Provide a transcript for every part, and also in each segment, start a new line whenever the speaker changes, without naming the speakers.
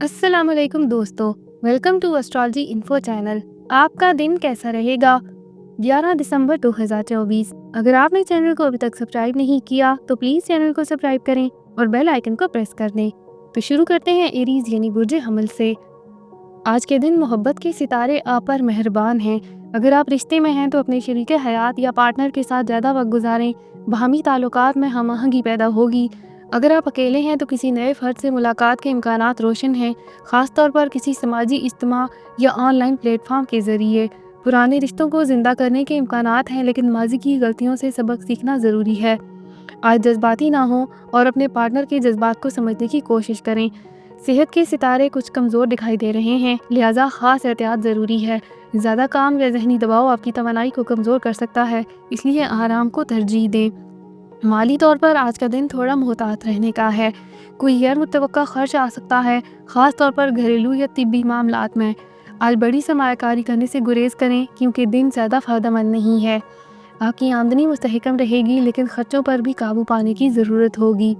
अस्सलाम वालेकुम दोस्तों, welcome to astrology info channel. आपका दिन कैसा रहेगा? 11 दिसंबर 2024। अगर आपने चैनल को अभी तक सब्सक्राइब नहीं किया तो प्लीज़ चैनल को सब्सक्राइब करें और बेल आइकन को प्रेस कर दें। तो शुरू करते हैं एरीज यानी बुर्ज हमल से। आज के दिन मोहब्बत के सितारे आप पर मेहरबान हैं। अगर आप रिश्ते में हैं तो अपने शरीके हयात या पार्टनर के साथ ज़्यादा वक्त गुजारें, बाहमी ताल्लुकात में हम-आहंगी पैदा होगी। अगर आप अकेले हैं तो किसी नए फ़र्द से मुलाकात के इम्कानात रोशन हैं, ख़ास तौर पर किसी समाजी इज्तिमा या ऑनलाइन प्लेटफॉर्म के ज़रिए। पुराने रिश्तों को ज़िंदा करने के इम्कानात हैं, लेकिन माजी की गलतियों से सबक सीखना ज़रूरी है। आज जज्बाती ना हों और अपने पार्टनर के जज्बात को समझने की कोशिश करें। सेहत के सितारे कुछ कमज़ोर दिखाई दे रहे हैं, लिहाजा ख़ास एहतियात ज़रूरी है। ज़्यादा काम या ज़हनी दबाव आपकी तवानाई को कमज़ोर कर सकता है, इसलिए आराम को तरजीह दें। माली तौर पर आज का दिन थोड़ा मोहतात रहने का है। कोई गैर मुतवक्का खर्च आ सकता है, ख़ास तौर पर घरेलू या तिब्बी मामलात में। आज बड़ी सरमायाकारी करने से गुरेज करें, क्योंकि दिन ज़्यादा फ़ायदेमंद नहीं है। आपकी आमदनी मुस्तहकम रहेगी, लेकिन ख़र्चों पर भी काबू पाने की ज़रूरत होगी।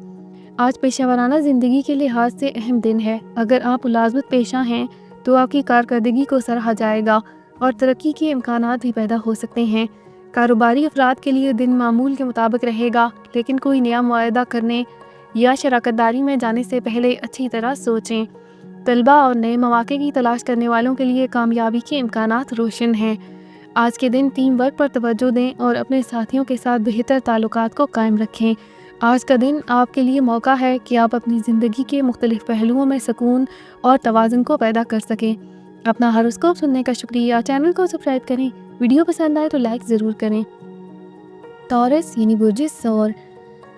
आज पेशेवराना ज़िंदगी के लिहाज से अहम दिन है। अगर आप मुलाजमत पेशा हैं तो आपकी कारकर्दगी को सराहा जाएगा और तरक्की के इम्कानात भी पैदा हो सकते हैं। कारोबारी अफराद के लिए दिन मामूल के मुताबिक रहेगा, लेकिन कोई नया मुआहदा करने या शराकतदारी में जाने से पहले अच्छी तरह सोचें। तलबा और नए मौके की तलाश करने वालों के लिए कामयाबी के इम्कानात रोशन हैं। आज के दिन टीम वर्क पर तवज्जो दें और अपने साथियों के साथ बेहतर ताल्लुकात को कायम रखें। आज का दिन आपके लिए मौका है कि आप अपनी ज़िंदगी के मुख्तलिफ पहलुओं में सुकून और तवाज़ुन को पैदा कर सकें। अपना हॉरोस्कोप सुनने का शुक्रिया। चैनल को सब्सक्राइब करें। वीडियो पसंद आए तो लाइक ज़रूर करें। टॉरस यानी बुर्ज सौर।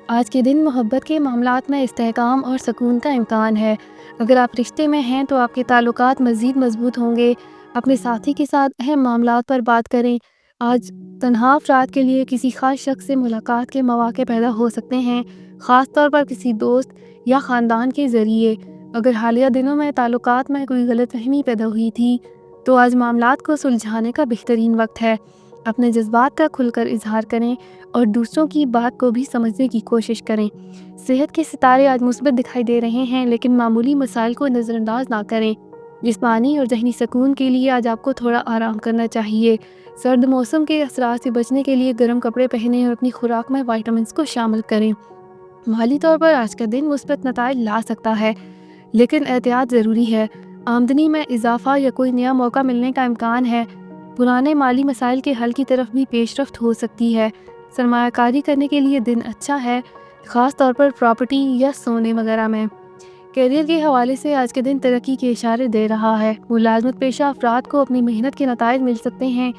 आज के दिन मोहब्बत के मामलात में इस्तेहकाम और सुकून का इम्कान है। अगर आप रिश्ते में हैं तो आपके ताल्लुकात मज़ीद मजबूत होंगे। अपने साथी के साथ अहम मामलात पर बात करें। आज तन्हा अफराद के लिए किसी ख़ास शख्स से मुलाकात के मौके पैदा हो सकते हैं, ख़ास तौर पर किसी दोस्त या ख़ानदान के ज़रिए। अगर हालिया दिनों में ताल्लुकात में कोई गलतफहमी पैदा हुई थी तो आज मामलात को सुलझाने का बेहतरीन वक्त है। अपने जज्बात का खुलकर इजहार करें और दूसरों की बात को भी समझने की कोशिश करें। सेहत के सितारे आज मुस्बत दिखाई दे रहे हैं, लेकिन मामूली मसाइल को नज़रअंदाज ना करें। जिस्मानी और ज़हनी सुकून के लिए आज आपको थोड़ा आराम करना चाहिए। सर्द मौसम के असरात से बचने के लिए गर्म कपड़े पहनें और अपनी खुराक में विटामिन्स को शामिल करें। माली तौर पर आज का दिन मुस्बत नताइज ला सकता है, लेकिन एहतियात ज़रूरी है। आमदनी में इजाफा या कोई नया मौका मिलने का इम्कान है। पुराने माली मसाइल के हल की तरफ भी पेशरफ्त हो सकती है। सरमायाकारी करने के लिए दिन अच्छा है, ख़ास तौर पर प्रॉपर्टी या सोने वगैरह में। कैरियर के हवाले से आज के दिन तरक्की के इशारे दे रहा है। मुलाजमत पेशा अफराद को अपनी मेहनत के नताइज मिल सकते हैं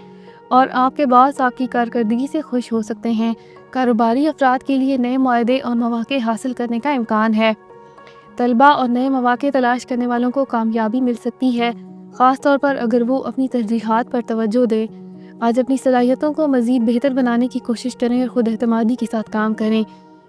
और आपके बॉस आपकी कारकर्दगी से खुश हो सकते हैं। कारोबारी अफराद के लिए नए मुआहदे और मौके हासिल करने का इम्कान है। तलबा और नए मौके तलाश करने वालों को कामयाबी मिल सकती है, ख़ास तौर पर अगर वो अपनी तरजीहात पर तवज्जो दें। आज अपनी सलाहियतों को मज़ीद बेहतर बनाने की कोशिश करें और ख़ुद एतमादी के साथ काम करें।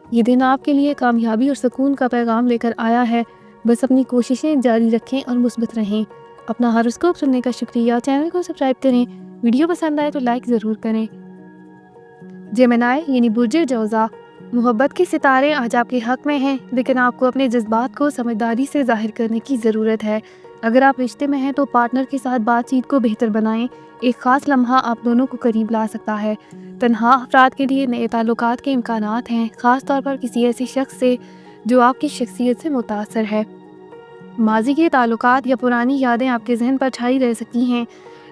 ये दिन आपके लिए कामयाबी और सुकून का पैगाम लेकर आया है। बस अपनी कोशिशें जारी रखें और मुस्बत रहें। अपना हॉरोस्कोप सुनने का शुक्रिया। चैनल को सब्सक्राइब करें। वीडियो पसंद आए तो लाइक ज़रूर करें। जेमिनी यानी बुर्ज जौज़ा। मोहब्बत के सितारे आज आपके हक़ में हैं, लेकिन आपको अपने जज्बात को समझदारी से ज़ाहिर करने की ज़रूरत है। अगर आप रिश्ते में हैं तो पार्टनर के साथ बातचीत को बेहतर बनाएं। एक ख़ास लम्हा आप दोनों को करीब ला सकता है। तन्हा अफराद के लिए नए ताल्लुकात के इम्कानात हैं, ख़ास तौर पर किसी ऐसे शख्स से जो आपकी शख्सियत से मुतासर है। माजी के ताल्लुकात या पुरानी यादें आपके जहन पर छाई रह सकती हैं,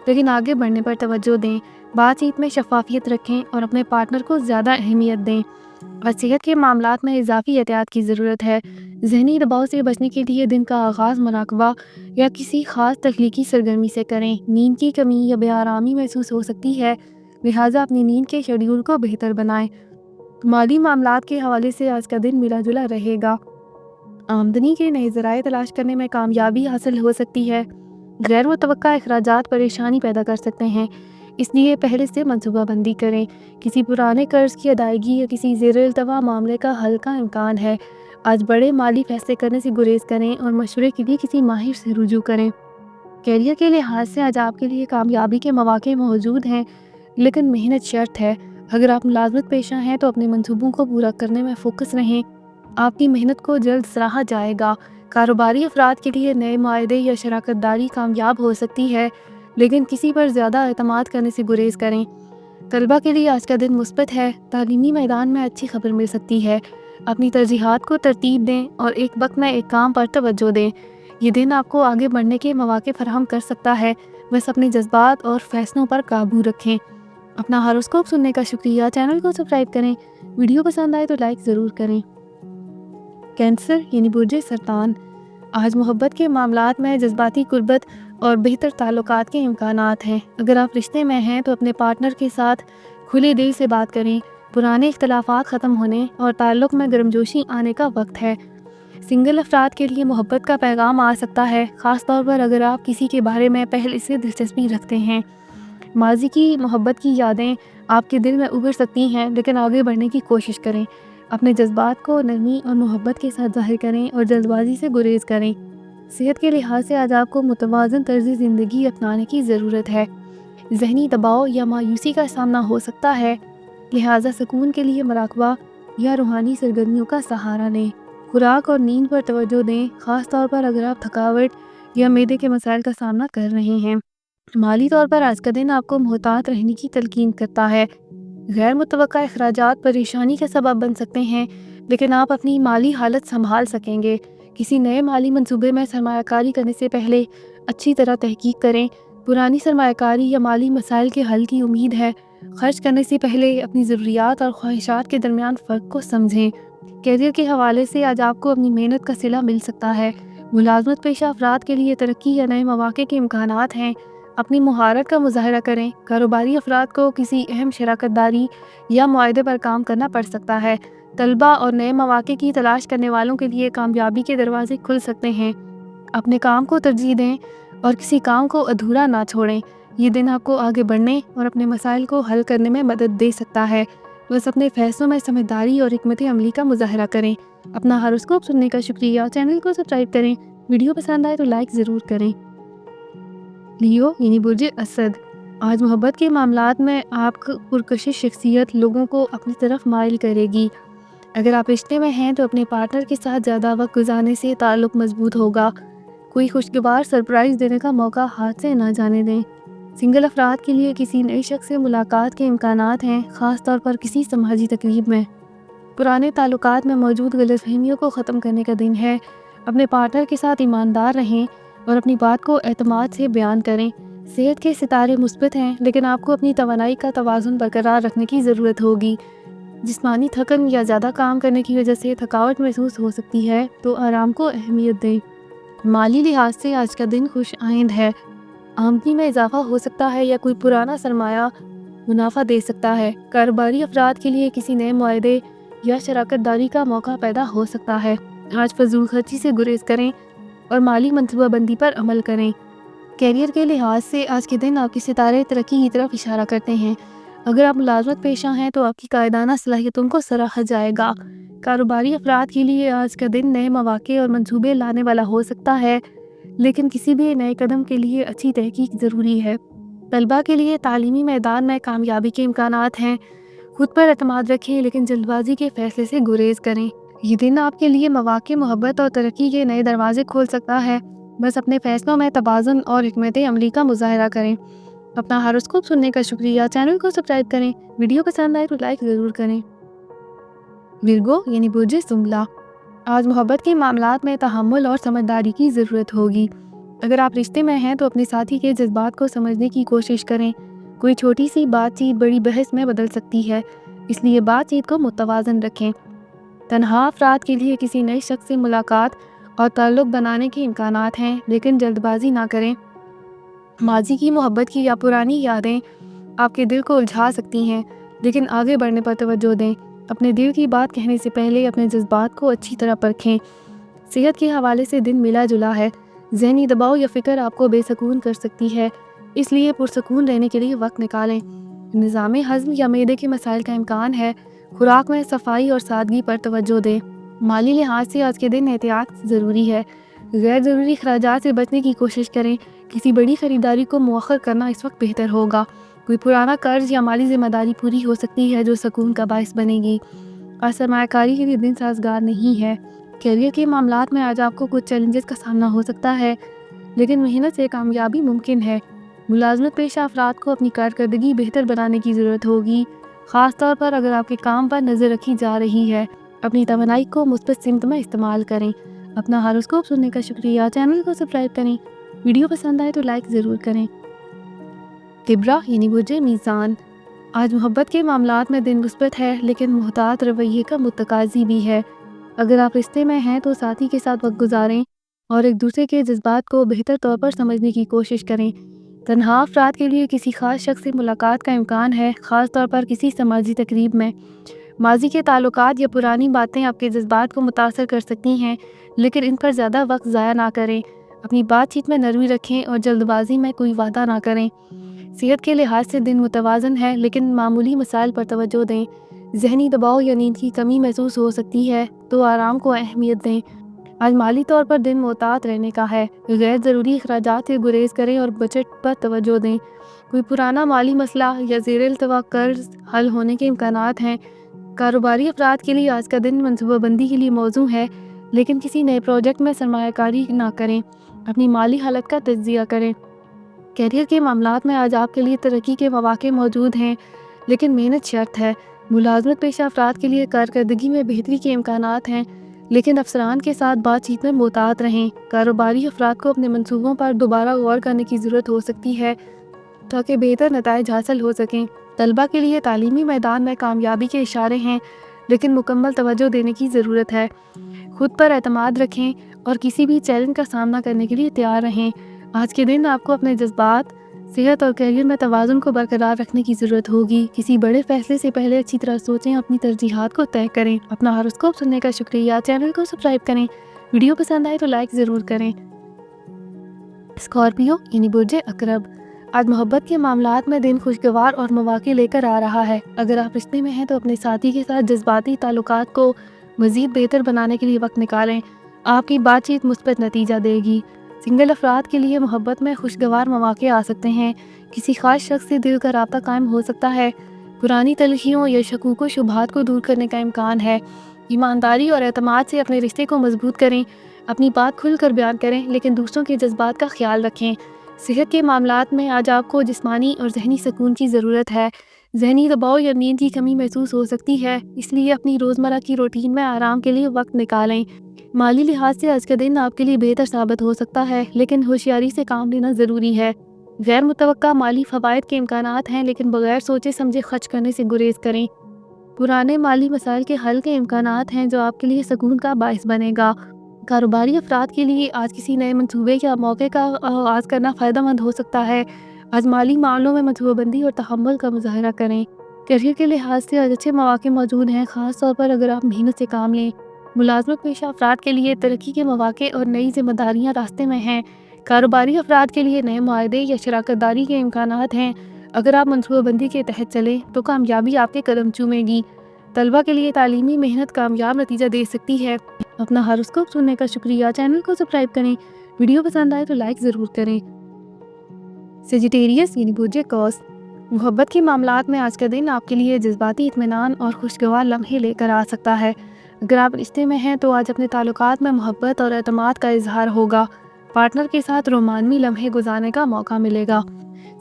लेकिन आगे बढ़ने पर तवज्जो दें। बातचीत में शफाफियत रखें और अपने पार्टनर को ज़्यादा अहमियत दें। और सेहत के मामलात में इजाफी एहतियात की ज़रूरत है। जहनी दबाव से बचने के लिए दिन का आगाज़ मुराकबा या किसी ख़ास तख्लीकी सरगर्मी से करें। नींद की कमी या बेआरामी महसूस हो सकती है, लिहाजा अपनी नींद के शेड्यूल को बेहतर बनाएं। माली मामलात के हवाले से आज का दिन मिला जुला रहेगा। आमदनी के नए ज़राए तलाश करने में कामयाबी हासिल हो सकती है। गैर मुतवक्का अखराजात परेशानी पैदा कर सकते हैं, इसलिए पहले से मनसूबाबंदी करें। किसी पुराने कर्ज की अदायगी या किसी ज़ेर-ए-इल्तवा मामले का हल का इम्कान है। आज बड़े माली फैसले करने से गुरेज करें और मशवरे के लिए किसी माहिर से रुजू करें। कैरियर के लिहाज से आज आपके लिए कामयाबी के मौके मौजूद हैं, लेकिन मेहनत शर्त है। अगर आप मुलाजमत पेशा हैं तो अपने मंसूबों को पूरा करने में फोकस रहें। आपकी मेहनत को जल्द सराहा जाएगा। کاروباری افراد کے لیے نئے معاہدے یا شراکت داری کامیاب ہو سکتی ہے، لیکن کسی پر زیادہ اعتماد کرنے سے گریز کریں۔ طلبہ کے لیے آج کا دن مثبت ہے، تعلیمی میدان میں اچھی خبر مل سکتی ہے۔ اپنی ترجیحات کو ترتیب دیں اور ایک وقت میں ایک کام پر توجہ دیں۔ یہ دن آپ کو آگے بڑھنے کے مواقع فراہم کر سکتا ہے، بس اپنے جذبات اور فیصلوں پر قابو رکھیں۔ اپنا ہاروسکوپ سننے کا شکریہ، چینل کو سبسکرائب کریں، ویڈیو پسند آئے تو لائک ضرور کریں۔ کینسر یعنی برج سرطان، آج محبت کے معاملات میں جذباتی قربت اور بہتر تعلقات کے امکانات ہیں۔ اگر آپ رشتے میں ہیں تو اپنے پارٹنر کے ساتھ کھلے دل سے بات کریں، پرانے اختلافات ختم ہونے اور تعلق میں گرمجوشی آنے کا وقت ہے۔ سنگل افراد کے لیے محبت کا پیغام آ سکتا ہے، خاص طور پر اگر آپ کسی کے بارے میں پہلے سے دلچسپی رکھتے ہیں۔ ماضی کی محبت کی یادیں آپ کے دل میں ابھر سکتی ہیں، لیکن آگے بڑھنے کی کوشش کریں۔ اپنے جذبات کو نرمی اور محبت کے ساتھ ظاہر کریں اور جلد بازی سے گریز کریں۔ صحت کے لحاظ سے آج آپ کو متوازن طرز زندگی اپنانے کی ضرورت ہے۔ ذہنی دباؤ یا مایوسی کا سامنا ہو سکتا ہے، لہٰذا سکون کے لیے مراقبہ یا روحانی سرگرمیوں کا سہارا لیں۔ خوراک اور نیند پر توجہ دیں، خاص طور پر اگر آپ تھکاوٹ یا معدے کے مسائل کا سامنا کر رہے ہیں۔ مالی طور پر آج کا دن آپ کو محتاط رہنے کی تلقین کرتا ہے۔ غیر متوقع اخراجات پریشانی کا سبب بن سکتے ہیں، لیکن آپ اپنی مالی حالت سنبھال سکیں گے۔ کسی نئے مالی منصوبے میں سرمایہ کاری کرنے سے پہلے اچھی طرح تحقیق کریں۔ پرانی سرمایہ کاری یا مالی مسائل کے حل کی امید ہے۔ خرچ کرنے سے پہلے اپنی ضروریات اور خواہشات کے درمیان فرق کو سمجھیں۔ کیریئر کے حوالے سے آج آپ کو اپنی محنت کا صلہ مل سکتا ہے۔ ملازمت پیشہ افراد کے لیے ترقی یا نئے مواقع کے امکانات ہیں۔ اپنی مہارت کا مظاہرہ کریں۔ کاروباری افراد کو کسی اہم شراکت داری یا معاہدے پر کام کرنا پڑ سکتا ہے۔ طلبہ اور نئے مواقع کی تلاش کرنے والوں کے لیے کامیابی کے دروازے کھل سکتے ہیں۔ اپنے کام کو ترجیح دیں اور کسی کام کو ادھورا نہ چھوڑیں۔ یہ دن آپ کو آگے بڑھنے اور اپنے مسائل کو حل کرنے میں مدد دے سکتا ہے، بس اپنے فیصلوں میں سمجھداری اور حکمت عملی کا مظاہرہ کریں۔ اپنا ہاروسکوپ سننے کا شکریہ، چینل کو سبسکرائب کریں، ویڈیو پسند آئے تو لائک ضرور کریں۔ لیو یعنی برج اسد، آج محبت کے معاملات میں آپ کی پرکشش شخصیت لوگوں کو اپنی طرف مائل کرے گی۔ اگر آپ رشتے میں ہیں تو اپنے پارٹنر کے ساتھ زیادہ وقت گزارنے سے تعلق مضبوط ہوگا۔ کوئی خوشگوار سرپرائز دینے کا موقع ہاتھ سے نہ جانے دیں۔ سنگل افراد کے لیے کسی نئے شخص سے ملاقات کے امکانات ہیں، خاص طور پر کسی سماجی تقریب میں۔ پرانے تعلقات میں موجود غلط فہمیوں کو ختم کرنے کا دن ہے۔ اپنے پارٹنر کے ساتھ ایماندار رہیں اور اپنی بات کو اعتماد سے بیان کریں۔ صحت کے ستارے مثبت ہیں، لیکن آپ کو اپنی توانائی کا توازن برقرار رکھنے کی ضرورت ہوگی۔ جسمانی تھکن یا زیادہ کام کرنے کی وجہ سے تھکاوٹ محسوس ہو سکتی ہے، تو آرام کو اہمیت دیں۔ مالی لحاظ سے آج کا دن خوش آئند ہے۔ آمدنی میں اضافہ ہو سکتا ہے یا کوئی پرانا سرمایہ منافع دے سکتا ہے۔ کاروباری افراد کے لیے کسی نئے معاہدے یا شراکت داری کا موقع پیدا ہو سکتا ہے۔ آج فضول خرچی سے گریز کریں اور مالی منصوبہ بندی پر عمل کریں۔ کیریئر کے لحاظ سے آج کے دن آپ کے ستارے ترقی کی طرف اشارہ کرتے ہیں۔ اگر آپ ملازمت پیشہ ہیں تو آپ کی قائدانہ صلاحیتوں کو سراہا جائے گا۔ کاروباری افراد کے لیے آج کا دن نئے مواقع اور منصوبے لانے والا ہو سکتا ہے، لیکن کسی بھی نئے قدم کے لیے اچھی تحقیق ضروری ہے۔ طلبہ کے لیے تعلیمی میدان میں کامیابی کے امکانات ہیں۔ خود پر اعتماد رکھیں، لیکن جلد بازی کے فیصلے سے گریز کریں۔ یہ دن آپ کے لیے مواقع، محبت اور ترقی کے نئے دروازے کھول سکتا ہے، بس اپنے فیصلوں میں توازن اور حکمت عملی کا مظاہرہ کریں۔ اپنا ہاروسکوپ سننے کا شکریہ، چینل کو سبسکرائب کریں، ویڈیو پسند آئے تو لائک ضرور کریں۔ ورگو یعنی برج سنبلا، آج محبت کے معاملات میں تحمل اور سمجھداری کی ضرورت ہوگی۔ اگر آپ رشتے میں ہیں تو اپنے ساتھی کے جذبات کو سمجھنے کی کوشش کریں۔ کوئی چھوٹی سی بات چیت بڑی بحث میں بدل سکتی ہے، اس لیے بات چیت کو متوازن رکھیں۔ تنہا افراد کے لیے کسی نئے شخص سے ملاقات اور تعلق بنانے کے امکانات ہیں، لیکن جلد بازی نہ کریں۔ ماضی کی محبت کی یا پرانی یادیں آپ کے دل کو الجھا سکتی ہیں، لیکن آگے بڑھنے پر توجہ دیں۔ اپنے دل کی بات کہنے سے پہلے اپنے جذبات کو اچھی طرح پرکھیں۔ صحت کے حوالے سے دن ملا جلا ہے۔ ذہنی دباؤ یا فکر آپ کو بے سکون کر سکتی ہے، اس لیے پرسکون رہنے کے لیے وقت نکالیں۔ نظام ہضم یا معدے کے مسائل کا امکان ہے۔ خوراک میں صفائی اور سادگی پر توجہ دیں۔ مالی لحاظ سے آج کے دن احتیاط ضروری ہے۔ غیر ضروری اخراجات سے بچنے کی کوشش کریں۔ کسی بڑی خریداری کو مؤخر کرنا اس وقت بہتر ہوگا۔ کوئی پرانا قرض یا مالی ذمہ داری پوری ہو سکتی ہے جو سکون کا باعث بنے گی۔ آج سرمایہ کاری کے لیے دن سازگار نہیں ہے۔ کیریئر کے معاملات میں آج آپ کو کچھ چیلنجز کا سامنا ہو سکتا ہے، لیکن محنت سے کامیابی ممکن ہے۔ ملازمت پیشہ افراد کو اپنی کارکردگی بہتر بنانے کی ضرورت ہوگی، خاص طور پر اگر آپ کے کام پر نظر رکھی جا رہی ہے۔ اپنی توانائی کو مثبت سمت میں استعمال کریں۔ اپنا ہاروسکوپ سننے کا شکریہ۔ چینل کو سبسکرائب کریں۔ ویڈیو پسند آئے تو لائک ضرور کریں۔ لبرا یعنی برج میزان، آج محبت کے معاملات میں دن مثبت ہے، لیکن محتاط رویے کا متقاضی بھی ہے۔ اگر آپ رشتے میں ہیں تو ساتھی کے ساتھ وقت گزاریں اور ایک دوسرے کے جذبات کو بہتر طور پر سمجھنے کی کوشش کریں۔ تنہا افراد کے لیے کسی خاص شخص سے ملاقات کا امکان ہے، خاص طور پر کسی سماجی تقریب میں۔ ماضی کے تعلقات یا پرانی باتیں آپ کے جذبات کو متاثر کر سکتی ہیں، لیکن ان پر زیادہ وقت ضائع نہ کریں۔ اپنی بات چیت میں نرمی رکھیں اور جلد بازی میں کوئی وعدہ نہ کریں۔ صحت کے لحاظ سے دن متوازن ہے، لیکن معمولی مسائل پر توجہ دیں۔ ذہنی دباؤ یا نیند کی کمی محسوس ہو سکتی ہے، تو آرام کو اہمیت دیں۔ آج مالی طور پر دن محتاط رہنے کا ہے۔ غیر ضروری اخراجات سے گریز کریں اور بجٹ پر توجہ دیں۔ کوئی پرانا مالی مسئلہ یا زیر التوا قرض حل ہونے کے امکانات ہیں۔ کاروباری افراد کے لیے آج کا دن منصوبہ بندی کے لیے موزوں ہے، لیکن کسی نئے پروجیکٹ میں سرمایہ کاری نہ کریں۔ اپنی مالی حالت کا تجزیہ کریں۔ کیریئر کے معاملات میں آج آپ کے لیے ترقی کے مواقع موجود ہیں، لیکن محنت شرط ہے۔ ملازمت پیشہ افراد کے لیے کارکردگی میں بہتری کے امکانات ہیں، لیکن افسران کے ساتھ بات چیت میں محتاط رہیں۔ کاروباری افراد کو اپنے منصوبوں پر دوبارہ غور کرنے کی ضرورت ہو سکتی ہے تاکہ بہتر نتائج حاصل ہو سکیں۔ طلبہ کے لیے تعلیمی میدان میں کامیابی کے اشارے ہیں، لیکن مکمل توجہ دینے کی ضرورت ہے۔ خود پر اعتماد رکھیں اور کسی بھی چیلنج کا سامنا کرنے کے لیے تیار رہیں۔ آج کے دن آپ کو اپنے جذبات، صحت اور کیریئر میں توازن کو برقرار رکھنے کی ضرورت ہوگی۔ کسی بڑے فیصلے سے پہلے اچھی طرح سوچیں اور اپنی ترجیحات کو طے کریں۔ اپنا ہاروسکوپ سننے کا شکریہ۔ چینل کو سبسکرائب کریں۔ ویڈیو پسند آئے تو لائک ضرور کریں۔ اسکارپیو یعنی برج عقرب، آج محبت کے معاملات میں دن خوشگوار اور مواقع لے کر آ رہا ہے۔ اگر آپ رشتے میں ہیں تو اپنے ساتھی کے ساتھ جذباتی تعلقات کو مزید بہتر بنانے کے لیے وقت نکالیں۔ آپ کی بات چیت مثبت نتیجہ دے گی۔ سنگل افراد کے لیے محبت میں خوشگوار مواقع آ سکتے ہیں۔ کسی خاص شخص سے دل کا رابطہ قائم ہو سکتا ہے۔ پرانی تلخیوں یا شکوک و شبہات کو دور کرنے کا امکان ہے۔ ایمانداری اور اعتماد سے اپنے رشتے کو مضبوط کریں۔ اپنی بات کھل کر بیان کریں، لیکن دوسروں کے جذبات کا خیال رکھیں۔ صحت کے معاملات میں آج آپ کو جسمانی اور ذہنی سکون کی ضرورت ہے۔ ذہنی دباؤ یا نیند کی کمی محسوس ہو سکتی ہے، اس لیے اپنی روزمرہ کی روٹین میں آرام کے لیے وقت نکالیں۔ مالی لحاظ سے آج کا دن آپ کے لیے بہتر ثابت ہو سکتا ہے، لیکن ہوشیاری سے کام لینا ضروری ہے۔ غیر متوقع مالی فوائد کے امکانات ہیں، لیکن بغیر سوچے سمجھے خرچ کرنے سے گریز کریں۔ پرانے مالی مسائل کے حل کے امکانات ہیں جو آپ کے لیے سکون کا باعث بنے گا۔ کاروباری افراد کے لیے آج کسی نئے منصوبے یا موقع کا آغاز کرنا فائدہ مند ہو سکتا ہے۔ آج مالی معاملوں میں منصوبہ بندی اور تحمل کا مظاہرہ کریں۔ کیریئر کے لحاظ سے آج اچھے مواقع موجود ہیں، خاص طور پر اگر آپ محنت سے کام لیں۔ ملازمت پیشہ افراد کے لیے ترقی کے مواقع اور نئی ذمہ داریاں راستے میں ہیں۔ کاروباری افراد کے لیے نئے معاہدے یا شراکت داری کے امکانات ہیں۔ اگر آپ منصوبہ بندی کے تحت چلیں تو کامیابی آپ کے قدم چومے گی۔ طلبہ کے لیے تعلیمی محنت کامیاب نتیجہ دے سکتی ہے۔ اپنا ہاروسکوپ سننے کا شکریہ۔ چینل کو سبسکرائب کریں۔ ویڈیو پسند آئے تو لائک ضرور کریں۔ سیجیٹیریس یعنی برج قوس، محبت کے معاملات میں آج کا دن آپ کے لیے جذباتی اطمینان اور خوشگوار لمحے لے کر آ سکتا ہے۔ اگر آپ رشتے میں ہیں تو آج اپنے تعلقات میں محبت اور اعتماد کا اظہار ہوگا۔ پارٹنر کے ساتھ رومانوی لمحے گزارنے کا موقع ملے گا۔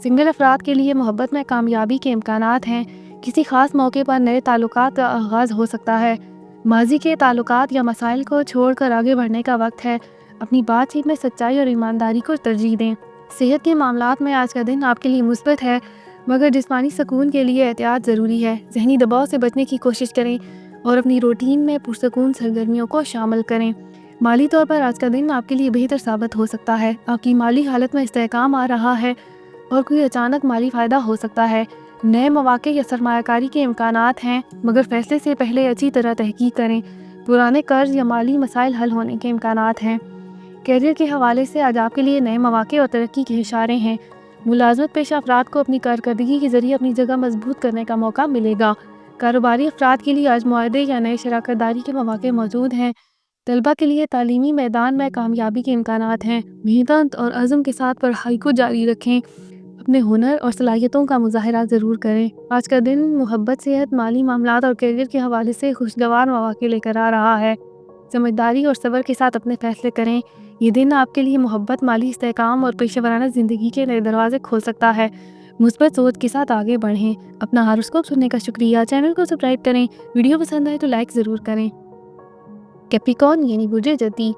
سنگل افراد کے لیے محبت میں کامیابی کے امکانات ہیں۔ کسی خاص موقع پر نئے تعلقات کا آغاز ہو سکتا ہے۔ ماضی کے تعلقات یا مسائل کو چھوڑ کر آگے بڑھنے کا وقت ہے۔ اپنی بات چیت میں سچائی اور ایمانداری کو ترجیح دیں۔ صحت کے معاملات میں آج کا دن آپ کے لیے مثبت ہے، مگر جسمانی سکون کے لیے احتیاط ضروری ہے۔ ذہنی دباؤ سے بچنے کی کوشش کریں اور اپنی روٹین میں پرسکون سرگرمیوں کو شامل کریں۔ مالی طور پر آج کا دن آپ کے لیے بہتر ثابت ہو سکتا ہے۔ آپ کی مالی حالت میں استحکام آ رہا ہے اور کوئی اچانک مالی فائدہ ہو سکتا ہے۔ نئے مواقع یا سرمایہ کاری کے امکانات ہیں، مگر فیصلے سے پہلے اچھی طرح تحقیق کریں۔ پرانے قرض یا مالی مسائل حل ہونے کے امکانات ہیں۔ کیریئر کے حوالے سے آج آپ کے لیے نئے مواقع اور ترقی کے اشارے ہیں۔ ملازمت پیشہ افراد کو اپنی کارکردگی کے ذریعے اپنی جگہ مضبوط کرنے کا موقع ملے گا۔ کاروباری افراد کے لیے آج معاہدے یا نئے شراکت داری کے مواقع موجود ہیں۔ طلبہ کے لیے تعلیمی میدان میں کامیابی کے امکانات ہیں۔ محنت اور عزم کے ساتھ پڑھائی کو جاری رکھیں۔ اپنے ہنر اور صلاحیتوں کا مظاہرہ ضرور کریں۔ آج کا دن محبت، صحت، مالی معاملات اور کیریئر کے حوالے سے خوشگوار مواقع لے کر آ رہا ہے۔ समझदारी और सब्र के साथ अपने फैसले करें। ये दिन आपके लिए मोहब्बत, माली इस्तेहकाम और पेशेवराना ज़िंदगी के नए दरवाजे खोल सकता है। मुस्बत सोच के साथ आगे बढ़ें। अपना हॉरोस्कोप सुनने का शुक्रिया। चैनल को सब्सक्राइब करें। वीडियो पसंद आए तो लाइक ज़रूर करें। कैप्रिकॉर्न यानी बुर्ज जती,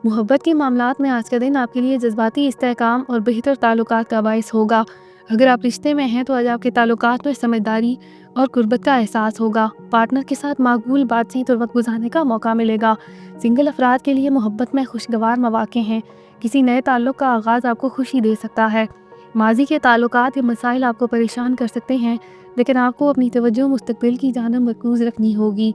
मोहब्बत के मामलात में आज का दिन आपके लिए जज्बाती इस्तेहकाम और बेहतर ताल्लुकात का बायस होगा। अगर आप रिश्ते में हैं तो आज आपके ताल्लुकात में समझदारी और कुर्बत का एहसास होगा। पार्टनर के साथ माकबूल बातचीत और वक्त गुजारने का मौका मिलेगा। सिंगल अफराद के लिए मोहब्बत में खुशगवार मौके हैं। किसी नए ताल्लुक का आगाज़ आपको खुशी दे सकता है। माजी के ताल्लुकात या मसाइल आपको परेशान कर सकते हैं, लेकिन आपको अपनी तवज्जो मुस्तकबिल की जानिब मरकूज़ रखनी होगी।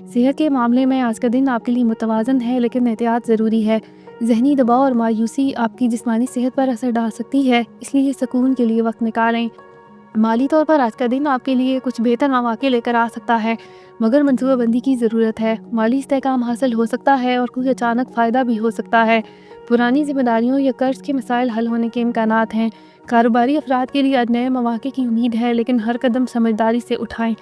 सेहत के मामले में आज का दिन आपके लिए मुतवाज़न है, लेकिन एहतियात ज़रूरी है। ज़हनी दबाव और मायूसी आपकी जिस्मानी सेहत पर असर डाल सकती है, इसलिए सुकून के लिए वक्त निकालें। माली तौर पर आज का दिन आपके लिए कुछ बेहतर मौके लेकर आ सकता है, मगर मनसूबाबंदी की ज़रूरत है। माली इस्तेहकाम हासिल हो सकता है और कोई अचानक फ़ायदा भी हो सकता है। पुरानी जिम्मेदारियों या कर्ज के मसाइल हल होने के इम्कानात हैं। कारोबारी अफराद के लिए आज नए मौके की उम्मीद है, लेकिन हर कदम समझदारी से उठाएं।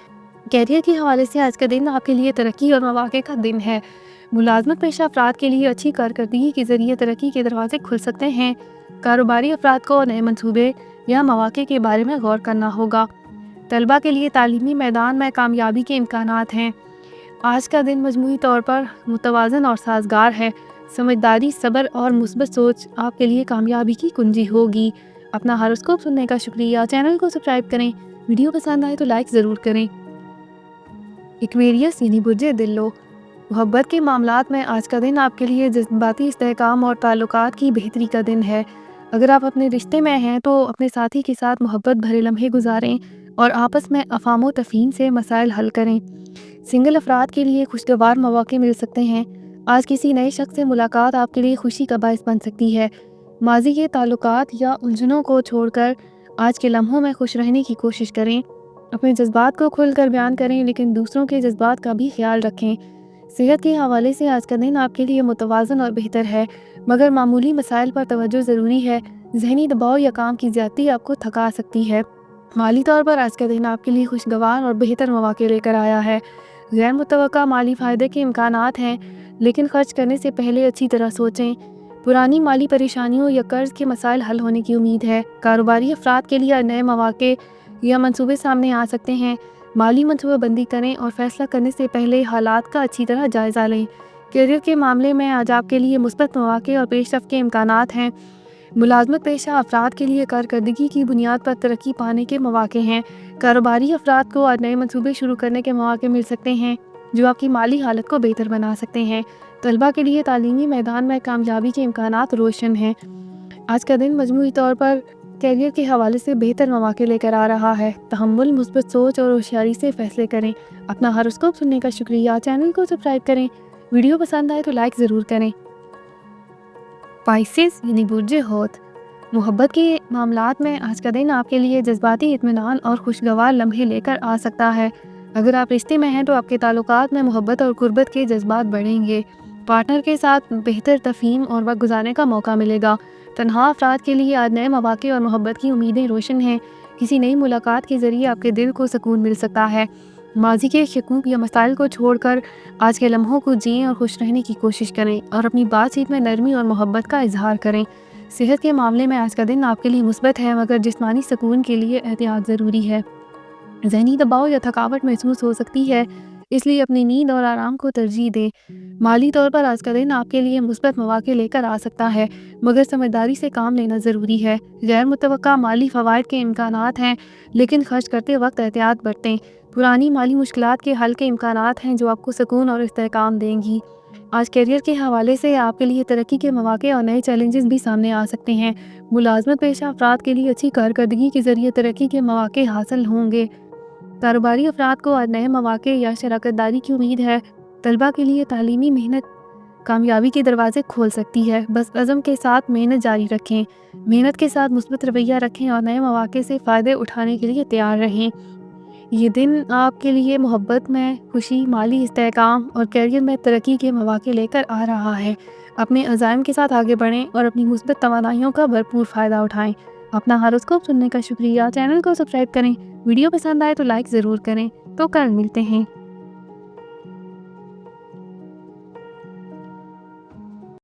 कैरियर के हवाले से आज का दिन आपके लिए तरक्की और मौके का दिन है। मुलाजमत पेशा अफराद के लिए अच्छी कारकर्दगी के ज़रिए तरक्की के दरवाजे खुल सकते हैं। कारोबारी अफराद को नए मंसूबे या मौके के बारे में गौर करना होगा। तलबा के लिए तालीमी मैदान में कामयाबी के इम्कानात हैं। आज का दिन मजमूई तौर पर मुतवाज़न और साजगार है। समझदारी, सब्र और मुस्बत सोच आपके लिए कामयाबी की कुंजी होगी। अपना हॉरोस्कोप सुनने का शुक्रिया। चैनल को सब्सक्राइब करें। वीडियो पसंद आए तो लाइक ज़रूर करें। एक्वेरियस यानी बुर्ज दिल्लो, मोहब्बत के मामलात में आज का दिन आपके लिए जज्बाती इस्तेहकाम और ताल्लुकात की बेहतरी का दिन है। अगर आप अपने रिश्ते में हैं तो अपने साथी के साथ मोहब्बत भरे लम्हे गुजारें और आपस में अफ़ाम तफ़हीम से मसाइल हल करें। सिंगल अफराद के लिए खुशगवार मौके मिल सकते हैं। आज किसी नए शख्स से मुलाकात आपके लिए खुशी का बायस बन सकती है। माजी के ताल्लुकात या उलझनों को छोड़कर आज के लम्हों में खुश रहने की कोशिश करें। अपने जज्बात को खुलकर बयान करें, लेकिन दूसरों के जज्बात का भी ख्याल रखें। सेहत के हवाले से आज का दिन आपके लिए मुतवाज़न और बेहतर है, मगर मामूली मसाइल पर तवज्जो ज़रूरी है। ज़हनी दबाव या काम की ज़्यादती आपको थका सकती है। माली तौर पर आज का दिन आपके लिए खुशगवार और बेहतर मौके लेकर आया है। गैर मुतवक्का माली फ़ायदे के इम्कानात हैं, लेकिन खर्च करने से पहले अच्छी तरह सोचें। पुरानी माली परेशानियों या कर्ज के मसाइल हल होने की उम्मीद है। कारोबारी अफराद के लिए नए मौके या मंसूबे सामने आ सकते हैं। माली मनसूबाबंदी करें और फैसला करने से पहले हालात का अच्छी तरह जायज़ा लें। करियर के मामले में आज आपके लिए मुस्बत मौके और पेशरफ्त के इम्कानात हैं। मुलाजमत पेशा अफराद के लिए कारकर्दगी की बुनियाद पर तरक्की पाने के मौके हैं। कारोबारी अफराद को आज नए मंसूबे शुरू करने के मौके मिल सकते हैं, जो आपकी माली हालत को बेहतर बना सकते हैं। तलबा के लिए तालीमी मैदान में कामयाबी के इम्कानात रोशन हैं। आज का दिन मजमूई तौर पर कैरियर के हवाले से बेहतर मौके लेकर आ रहा है। तहम्मुल, मुस्बत सोच और होशियारी से फैसले करें। अपना हॉरोस्कोप सुनने का शुक्रिया। चैनल को सब्सक्राइब करें। वीडियो पसंद आए तो लाइक ज़रूर करें। पाइसेस यानी बुर्ज हौत, मोहब्बत के मामलात में आज का दिन आपके लिए जज्बाती इत्मीनान और खुशगवार लम्हे लेकर आ सकता है। अगर आप रिश्ते में हैं तो आपके ताल्लुकात में मोहब्बत और कुर्बत के जज्बात बढ़ेंगे। पार्टनर के साथ बेहतर तफ़हीम और वक्त गुजारने का मौका मिलेगा। तन्हा अफराद के लिए आज नए मौके और मोहब्बत की उम्मीदें रोशन हैं। किसी नई मुलाकात के ज़रिए आपके दिल को सुकून मिल सकता है। माजी के शकूक या मसाइल को छोड़कर आज के लम्हों को जिएं और खुश रहने की कोशिश करें और अपनी बातचीत में नरमी और मोहब्बत का इजहार करें। सेहत के मामले में आज का दिन आपके लिए मुस्बत है, मगर जिस्मानी सुकून के लिए एहतियात ज़रूरी है। ज़हनी दबाव या थकावट महसूस हो सकती है, इसलिए अपनी नींद और आराम को तरजीह दें। माली तौर पर आज का दिन आपके लिए मुस्बत मौके लेकर आ सकता है, मगर समझदारी से काम लेना ज़रूरी है। गैर मुतवक्का माली फ़वाइद के इम्कानात हैं, लेकिन खर्च करते वक्त एहतियात बरतें। पुरानी माली मुश्किलात के हल के इम्कानात हैं, जो आपको सुकून और इस्तेहकाम देंगी। आज कैरियर के हवाले से आपके लिए तरक्की के मौके और नए चैलेंजेस भी सामने आ सकते हैं। मुलाजमत पेशा अफराद के लिए अच्छी कारकर्दगी के ज़रिए तरक्की के मौके हासिल होंगे। कारोबारी अफराद को आज नए मौके या शराकतदारी की उम्मीद है। तलबा के लिए तालीमी मेहनत कामयाबी के दरवाजे खोल सकती है। बस अज़म के साथ मेहनत जारी रखें। मेहनत के साथ मुस्बत रवैया रखें और नए मौके से फ़ायदे उठाने के लिए तैयार रहें। ये दिन आपके लिए मोहब्बत में खुशी, माली इस्तेहकाम और कैरियर में तरक्की के मौके लेकर आ रहा है। अपने अज़ाइम के साथ आगे बढ़ें और अपनी मुस्बत तवानाइयों का भरपूर फ़ायदा उठाएं। अपना हॉरोस्कोप सुनने का शुक्रिया। चैनल को सब्सक्राइब करें। वीडियो पसंद आए तो लाइक ज़रूर करें। तो कल मिलते हैं।